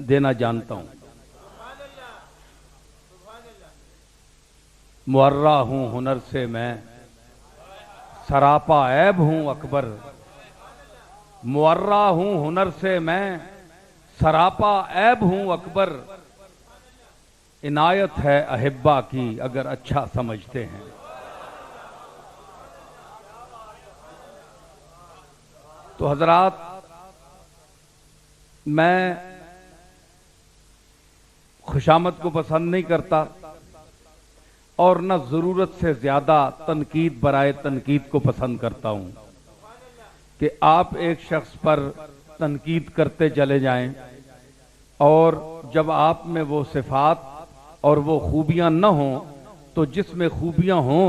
देना जानता हूं। मुअर्रा हूं हुनर से मैं, सरापा ऐब हूं अकबर। मुअर्रा हूं हुनर से मैं, सरापा ऐब हूं अकबर। इनायत है अहिब्बा की अगर अच्छा समझते हैं। तो हजरात, मैं खुशामद को पसंद नहीं करता और न जरूरत से ज्यादा तनकीद बराए तनकीद को पसंद करता हूं कि आप एक शख्स पर तनकीद करते चले जाएं और जब आप में वो सिफात और वो खूबियां न हों तो जिसमें खूबियां हों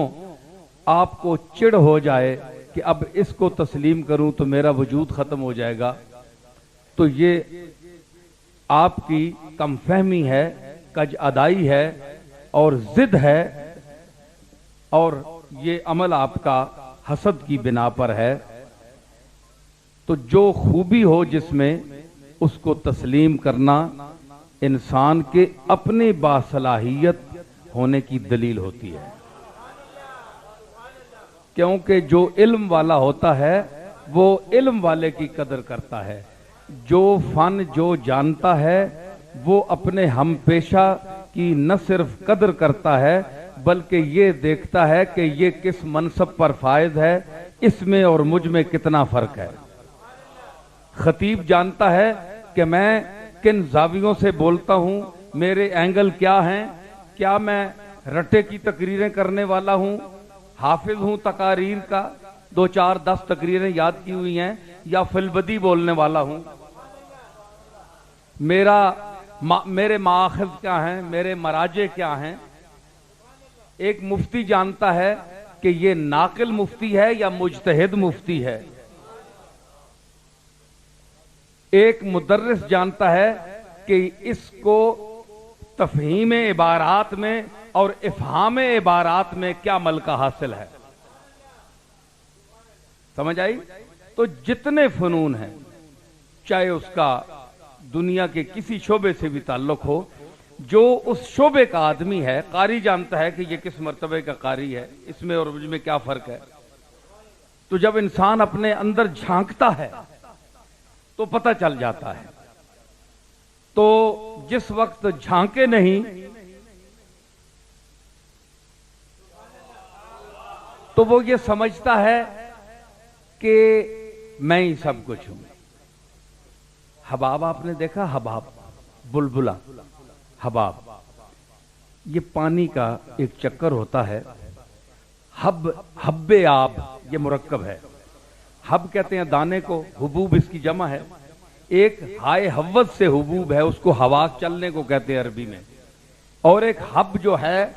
आपको चिढ़ हो जाए कि अब इसको तस्लीम करूं तो मेरा वजूद खत्म हो जाएगा। तो ये आपकी कमफहमी है, कज अदाई है और जिद है, और ये अमल आपका हसद की बिना पर है। तो जो खूबी हो जिसमें उसको तस्लीम करना इंसान के अपने बासलाहियत होने की दलील होती है, क्योंकि जो इल्म वाला होता है वो इल्म वाले की कदर करता है। जो फन जो जानता है वो अपने हम पेशा की न सिर्फ कदर करता है बल्कि ये देखता है कि ये किस मनसब पर फायज है, इसमें और मुझ में कितना फर्क है। खतीब जानता है कि मैं किन जावियों से बोलता हूं, मेरे एंगल क्या हैं, क्या मैं रटे की तकरीरें करने वाला हूं, हाफिज हूं तकारीर का, 2 4 10 तकरीरें याद की हुई हैं, या फिलबदी बोलने वाला हूं। मेरे माखज़ क्या हैं, मेरे मराजे क्या हैं। एक मुफ्ती जानता है कि ये नाकिल मुफ्ती है या मुजतहिद मुफ्ती है। एक मुदर्रिस जानता है कि इसको तफहीम इबारात में और इफ़हाम इबारात में क्या मलका हासिल है। समझ आई? तो जितने फनून हैं, चाहे उसका दुनिया के किसी शोबे से भी ताल्लुक हो, जो उस शोबे का आदमी है, कारी जानता है कि ये किस मर्तबे का कारी है, इसमें और मुझ में क्या फर्क है। तो जब इंसान अपने अंदर झांकता है तो पता चल जाता है। तो जिस वक्त झांके नहीं तो वो ये समझता है कि मैं ही सब कुछ हूं। हबाब आपने देखा? हबाब, बुलबुला, हबाब, ये पानी का एक चक्कर होता है। हब्बे आब ये मुरक्कब है। हब कहते हैं दाने को, हुबूब इसकी जमा है। एक हाय हव्वत से हुबूब है, उसको हवा चलने को कहते हैं अरबी में। और एक हब जो है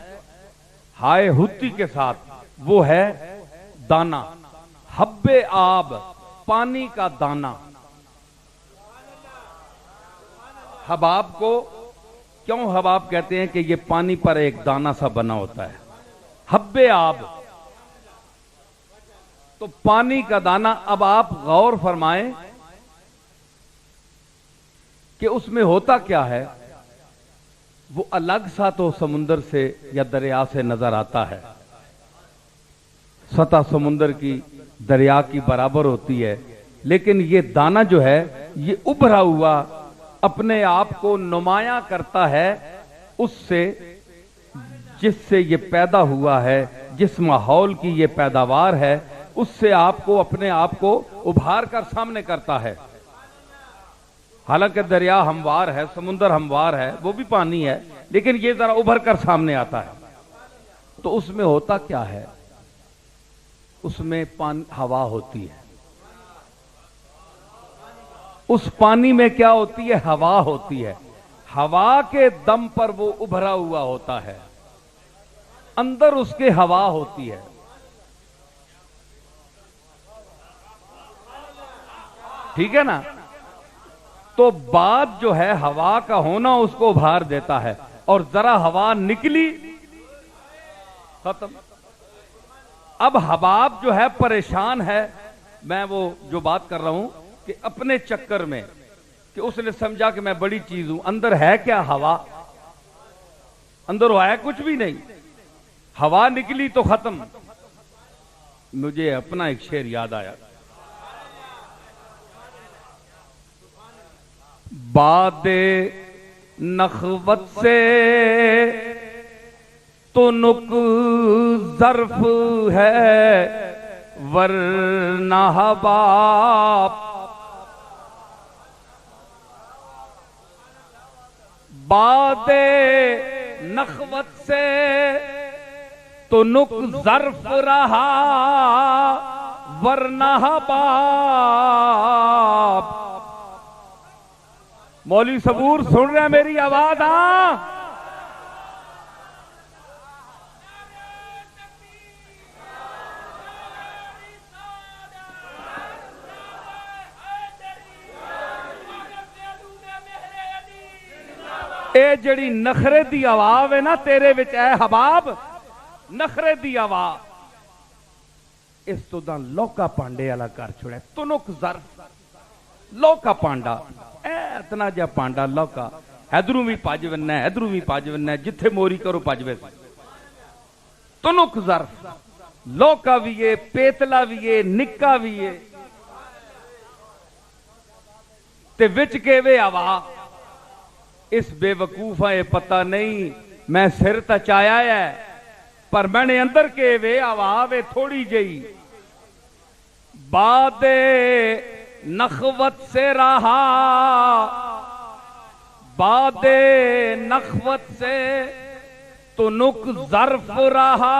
हाय हुत्ती के साथ, वो है दाना। हब्बे आब, पानी का दाना। हबाब को क्यों हबाब कहते हैं कि ये पानी पर एक दाना सा बना होता है। हब्बे आब तो पानी का दाना। अब आप गौर फरमाएं कि उसमें होता क्या है। वो अलग सा तो समुंदर से या दरिया से नजर आता है, सतह समुंदर की दरिया की बराबर होती है, लेकिन ये दाना जो है ये उभरा हुआ अपने आप को नुमाया करता है उससे जिससे ये पैदा हुआ है, जिस माहौल की ये पैदावार है, उससे आपको अपने आप को उभार कर सामने करता है। हालांकि दरिया हमवार है, समुंदर हमवार है, वो भी पानी है, लेकिन ये जरा उभर कर सामने आता है। तो उसमें होता क्या है, उसमें पानी हवा होती है। उस पानी में क्या होती है? हवा होती है। हवा के दम पर वो उभरा हुआ होता है, अंदर उसके हवा होती है। ठीक है ना? तो बात जो है हवा का होना उसको उभार देता है, और जरा हवा निकली खत्म। अब हबाब जो है परेशान है। मैं वो जो बात कर रहा हूं कि अपने चक्कर में कि उसने समझा कि मैं बड़ी चीज हूं। अंदर है क्या? हवा। अंदर है कुछ भी नहीं, हवा निकली तो खत्म। मुझे अपना एक शेर याद आया, बादे नखवत से तो नुक ज़र्फ है वरना हबाब। बादे नखवत से तो नुक ज़र्फ रहा वरना हबाब। मौलवी सबूर सुन रहे हैं मेरी आवाज? ए जड़ी नखरे दी आवाज है ना तेरे विच, ऐ हबाब, नखरे दी आवाज, इस तो दा लौका पांडे वाला कर छोड़ा। तुनुक ज़र्फ, लौका पांडा, इतना जा पांडा लौका, इधरों भी भज वना, इधरों भी भज वना, जिथे मोरी करो भज वे। तुनुक ज़र्फ, लौका भी है, पेतला भी है, निक्का भी है, ते विच के वे आवा। इस बेवकूफा ये पता नहीं, मैं सिर तचाया है पर मैंने अंदर के वे आवा वे थोड़ी जई। बादे नखवत से रहा, बादे नखवत से तो नुक ज़र्फ रहा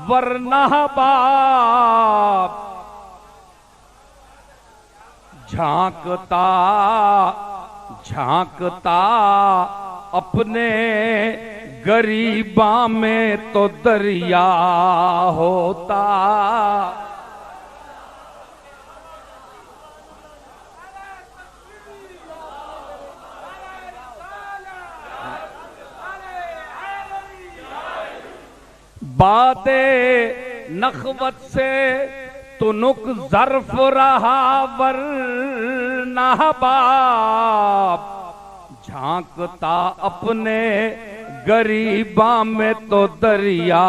वरना बाप। झांकता झांकता अपने गरीबा में तो दरिया होता। बाते नखवत से तो नुक ज़र्फ रहा वरना बाप। झांकता अपने गरीबा में तो दरिया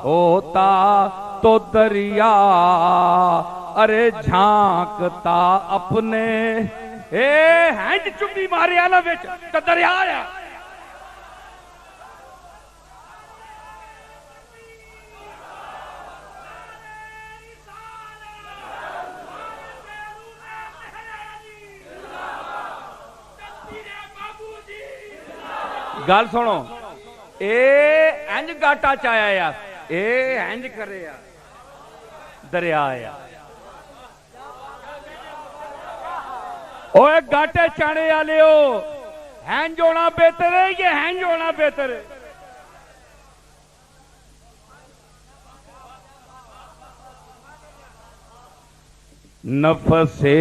होता, तो दरिया। अरे झांकता अपने हैंज चुप्पी मारे आना बेच तो दरिया आया। गल सुनो, ए इंज गाटा चाया यार, ए इंज करे यार, दरिया आया। ओए गाटे चाने वाले हो, हैंज होना बेहतर है ये हैंज होना बेहतर है? नफसे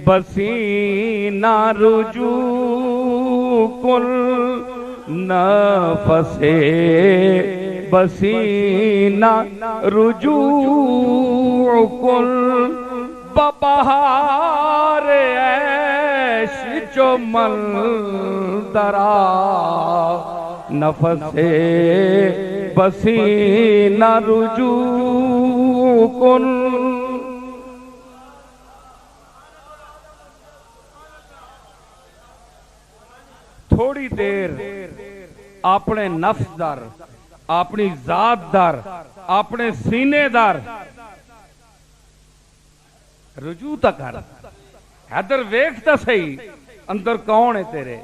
बसीना रुजू कुल, नफसे बसीना रुजू कुल। बबहार ऐश जो मंदरा, नफसे बसीना रुजू कुल। थोड़ी देर अपने नफ्स दर, अपनी जात दर, अपने सीने दर रुजू तक कर। इधर वेख तो सही अंदर कौन है तेरे।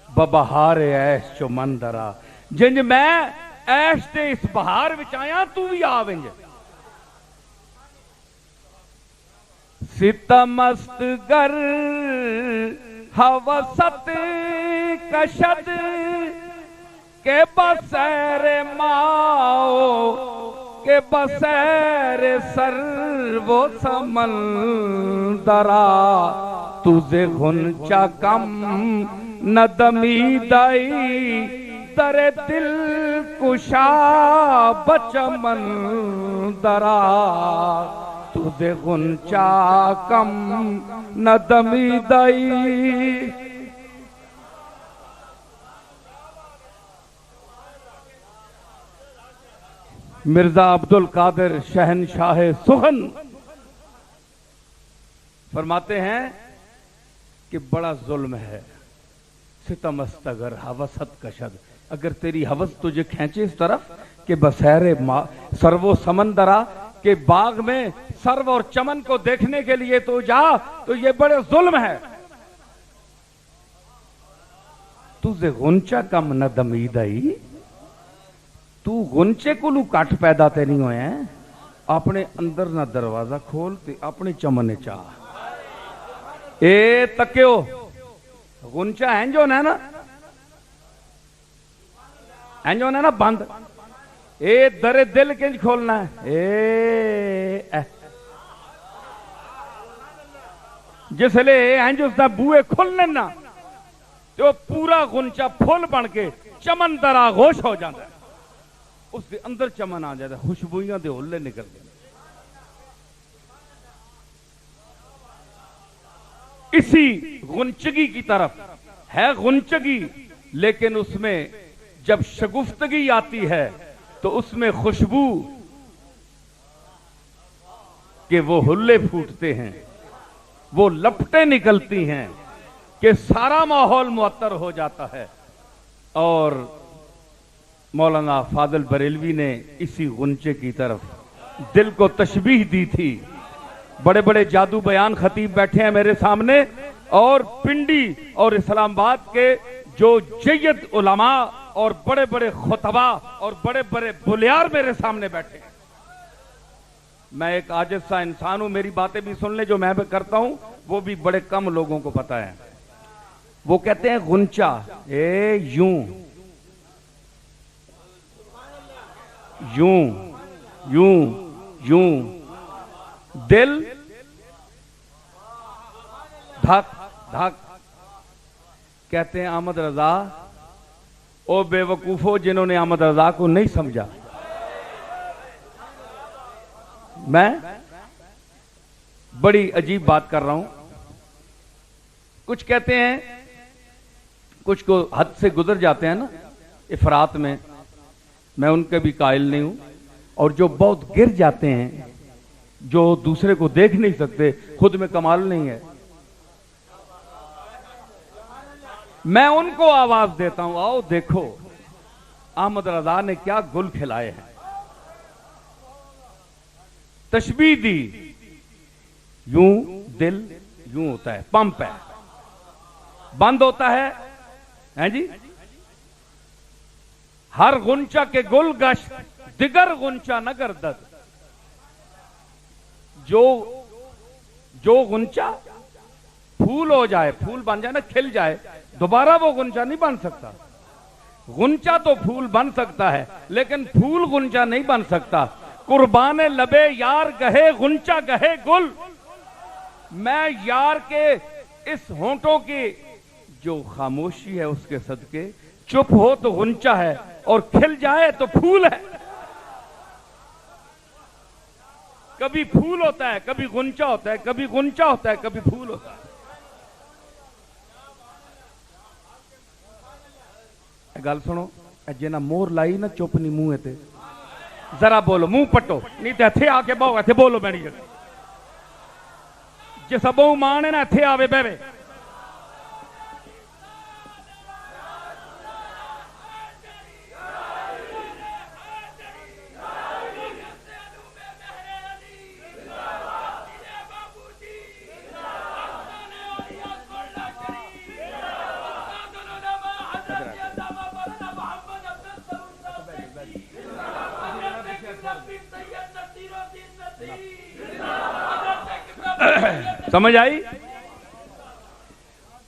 बबहार ऐश चो मंदरा, जिंज मैं ऐश ते इस बहार विच आया तू भी आ विंज। सितमस्त गर हवसत कशद के बसैर माओ, के बसैर सर वो समंदरा। तुझे गुंचा कम नदमी दाई, दरे दिल कुशा बचमंदरा। तुझे गुंचा कम न दमी दई। मिर्जा अब्दुल कादिर शहनशाह सुखन फरमाते हैं कि बड़ा जुल्म है सितमस्तगर हवसत कशद। अगर तेरी हवस तुझे खींचे इस तरफ कि बसैरे सर्वो समंदरा के बाग में सर्व और चमन को देखने के लिए तो जा, तो ये बड़े जुल्म है। तुझे गुंचा कम न दमीदई, तू गुंचे को लू कट पैदा ते नहीं होया है। अपने अंदर ना दरवाजा खोल ते अपने चमने चाह ए तक्यो गुंचा एंजो ना एंजो ना बंद ए दरे दिल किंज खोलना है। ए जिसले एंज उसका बूहे खुलने ना तो पूरा गुंचा फुल बन के चमन दरा गोश हो जाता है। उसके अंदर चमन आ जाता है, खुशबुइयां दे होले निकलते। इसी गुंचगी की तरफ है गुंचगी, लेकिन उसमें जब शगुफ्तगी आती है तो उसमें खुशबू के वो हुल्ले फूटते हैं, वो लपटें निकलती हैं कि सारा माहौल मुअत्तर हो जाता है। और मौलाना फाजिल बरेलवी ने इसी गुंचे की तरफ दिल को तशबीह दी थी। बड़े बड़े जादू बयान खतीब बैठे हैं मेरे सामने, और पिंडी और इस्लामाबाद के जो जय्यद उलमा और बड़े बड़े खुतबा और बड़े बड़े बुलियार मेरे सामने बैठे हैं। मैं एक आजिज़ सा इंसान हूं, मेरी बातें भी सुन ले जो मैं भी करता हूं, वो भी बड़े कम लोगों को पता है। वो कहते हैं गुंचा ए यूं यूं यूं यूं, दिल धक धक। कहते हैं अहमद रजा, ओ बेवकूफो जिन्होंने अहमद रजा को नहीं समझा। मैं बड़ी अजीब बात कर रहा हूं। कुछ कहते हैं, कुछ को हद से गुजर जाते हैं ना इफरात में, मैं उनके भी कायल नहीं हूं। और जो बहुत गिर जाते हैं, जो दूसरे को देख नहीं सकते, खुद में कमाल नहीं है, मैं उनको आवाज देता हूं, आओ देखो अहमद रजा ने क्या गुल खिलाए हैं। तशबीह दी, यूं दिल यूं होता है, पंप है, बंद होता है जी। हर गुंचा के गुल गश्त दिगर गुंचा न गर्दद। जो गुंचा फूल हो जाए, फूल बन जाए ना, खिल जाए, दोबारा वो गुंचा नहीं बन सकता। गुंचा तो फूल बन सकता है, लेकिन फूल गुंचा नहीं बन सकता। कुर्बाने लबे यार गहे गुंचा गहे गुल। मैं यार के इस होंठों की जो खामोशी है उसके सदके, चुप हो तो गुंचा है और खिल जाए तो फूल है। कभी फूल होता है, कभी गुंचा होता है, कभी गुंचा होता है, कभी फूल होता है। गल सुनो, जिन्ना मोर लाई ना चुप नहीं मुंह ते, जरा बोलो, मुंह पट्टो, नहीं तो इथे आके बहु, इथे बोलो मैनी जगह। जिस बहु मां ने ना इथे आवे बहवे। समझ आई?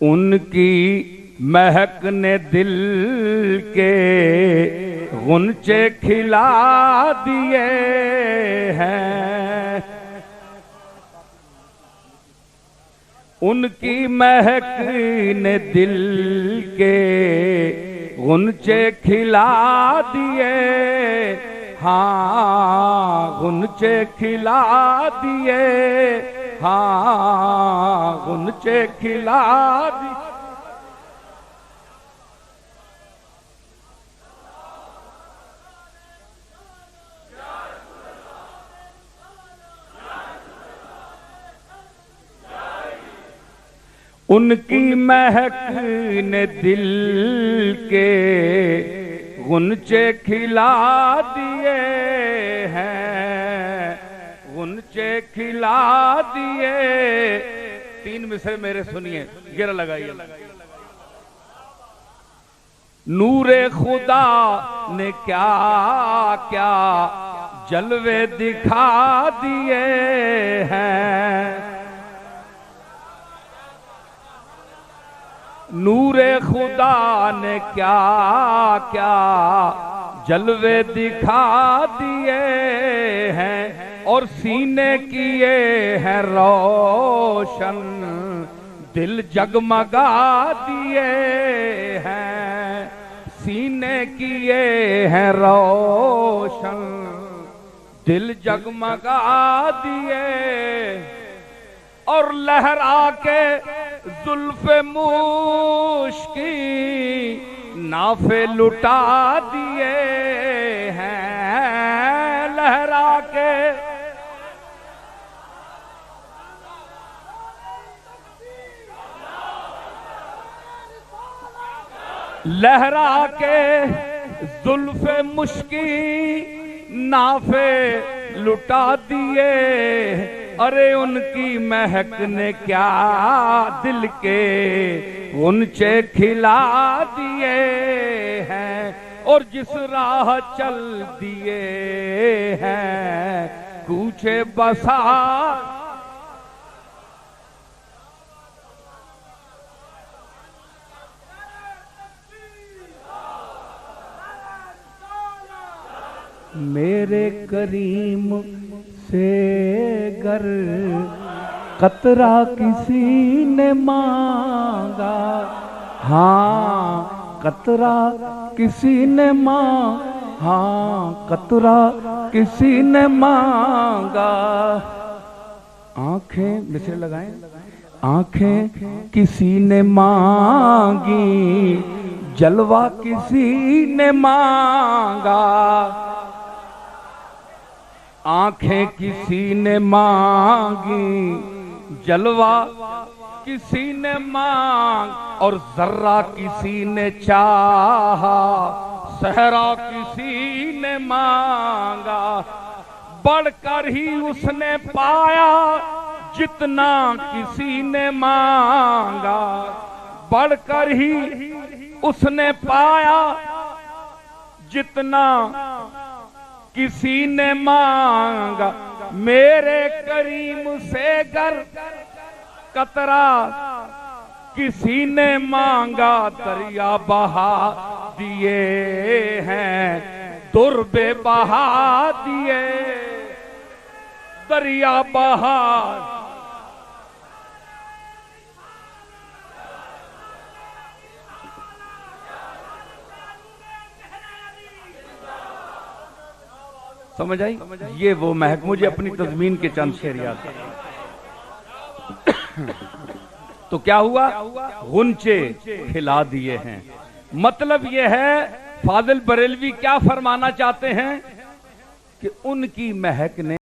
उनकी महक ने दिल के गुंचे खिला दिए हैं। उनकी महक ने दिल के गुंचे खिला दिए हाँ गुनचे खिला दिए, हाँ गुनचे खिला दिए। उनकी महक ने दिल के गुनचे खिला दिए हैं, गुनचे खिला दिए। तीन मिसरे मेरे सुनिए, गिरा लगाइए। नूरे खुदा ने क्या क्या जलवे दिखा दिए हैं, नूरे खुदा ने क्या क्या जलवे दिखा दिए हैं, और सीने किए हैं रोशन, दिल जगमगा दिए हैं, सीने किए हैं रोशन, दिल जगमगा दिए। और लहरा के जुल्फे मुश्की नाफे लुटा दिए हैं, लहरा के लहरा के जुल्फे मुश्की नाफे लुटा दिए। अरे उनकी महक ने क्या दिल के गुनचे खिला दिए हैं, और जिस राह चल दिए हैं कूचे बसा। मेरे करीम से गर कतरा किसी ने मांगा, हाँ कतरा किसी ने हाँ कतरा किसी ने मांगा। आंखें मिसरे लगाएं, आंखें किसी ने मांगी, जलवा किसी ने मांगा, आंखें किसी ने मांगी, जलवा किसी ने मांग, और जर्रा किसी ने चाहा, सहरा किसी ने मांगा। बढ़कर ही उसने पाया जितना किसी ने मांगा, बढ़कर ही उसने पाया जितना किसी ने मांगा। मेरे करीम से गर कतरा किसी ने मांगा, दरिया बहा दिए हैं, दुर्बे बहा दिए, दरिया बहा। समझ आई? ये वो महक। मुझे अपनी तज़मीन के चंद शेर याद है। तो क्या हुआ? गुनचे खिला दिए हैं। मतलब ये है, फाजिल बरेलवी क्या फरमाना चाहते हैं कि उनकी महक ने